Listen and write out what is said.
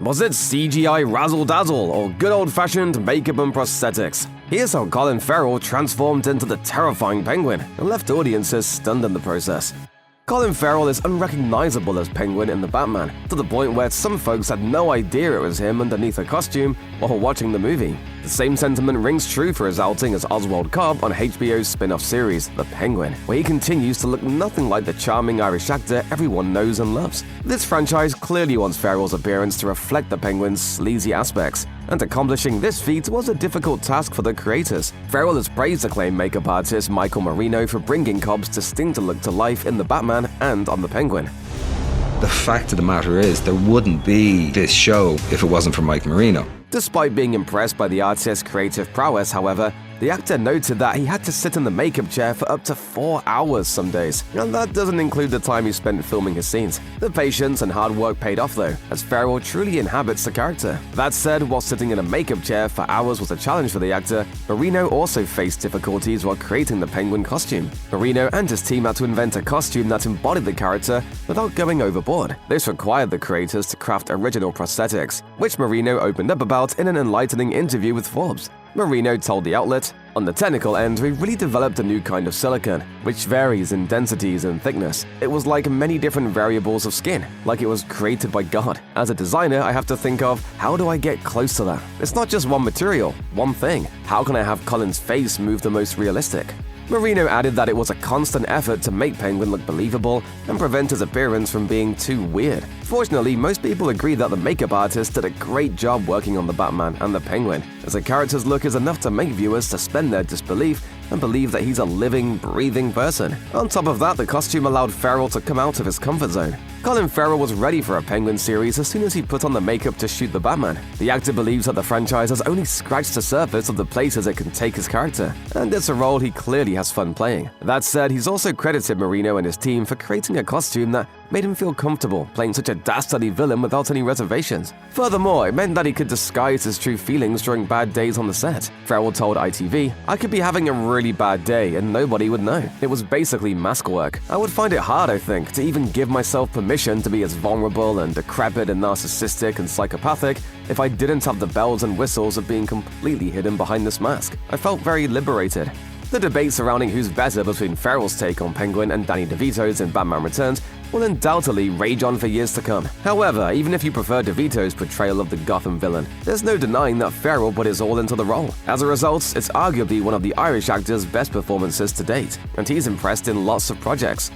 Was it CGI razzle-dazzle or good old-fashioned makeup and prosthetics? Here's how Colin Farrell transformed into the terrifying Penguin and left audiences stunned in the process. Colin Farrell is unrecognizable as Penguin in The Batman, to the point where some folks had no idea it was him underneath a costume while watching the movie. The same sentiment rings true for his outing as Oswald Cobb on HBO's spin-off series, The Penguin, where he continues to look nothing like the charming Irish actor everyone knows and loves. This franchise clearly wants Farrell's appearance to reflect the Penguin's sleazy aspects, and accomplishing this feat was a difficult task for the creators. Farrell has praised acclaimed makeup artist Michael Marino for bringing Cobb's distinct look to life in The Batman and on The Penguin. The fact of the matter is, there wouldn't be this show if it wasn't for Mike Marino. Despite being impressed by the artist's creative prowess, however, the actor noted that he had to sit in the makeup chair for up to 4 hours some days, and that doesn't include the time he spent filming his scenes. The patience and hard work paid off though, as Farrell truly inhabits the character. That said, while sitting in a makeup chair for hours was a challenge for the actor, Marino also faced difficulties while creating the Penguin costume. Marino and his team had to invent a costume that embodied the character without going overboard. This required the creators to craft original prosthetics, which Marino opened up about in an enlightening interview with Forbes. Marino told the outlet, "On the technical end, we really developed a new kind of silicone, which varies in densities and thickness. It was like many different variables of skin, like it was created by God. As a designer, I have to think of, how do I get close to that? It's not just one material, one thing. How can I have Colin's face move the most realistic?" Marino added that it was a constant effort to make Penguin look believable and prevent his appearance from being too weird. Fortunately, most people agree that the makeup artist did a great job working on the Batman and the Penguin, as the character's look is enough to make viewers suspend their disbelief and believe that he's a living, breathing person. On top of that, the costume allowed Farrell to come out of his comfort zone. Colin Farrell was ready for a Penguin series as soon as he put on the makeup to shoot the Batman. The actor believes that the franchise has only scratched the surface of the places it can take his character, and it's a role he clearly has fun playing. That said, he's also credited Marino and his team for creating a costume that made him feel comfortable playing such a dastardly villain without any reservations. Furthermore, it meant that he could disguise his true feelings during bad days on the set. Farrell told ITV, "I could be having a really bad day and nobody would know. It was basically mask work. I would find it hard, I think, to even give myself permission to be as vulnerable and decrepit and narcissistic and psychopathic if I didn't have the bells and whistles of being completely hidden behind this mask. I felt very liberated." The debate surrounding who's better between Farrell's take on Penguin and Danny DeVito's in Batman Returns will undoubtedly rage on for years to come. However, even if you prefer DeVito's portrayal of the Gotham villain, there's no denying that Farrell put his all into the role. As a result, it's arguably one of the Irish actor's best performances to date, and he's impressed in lots of projects.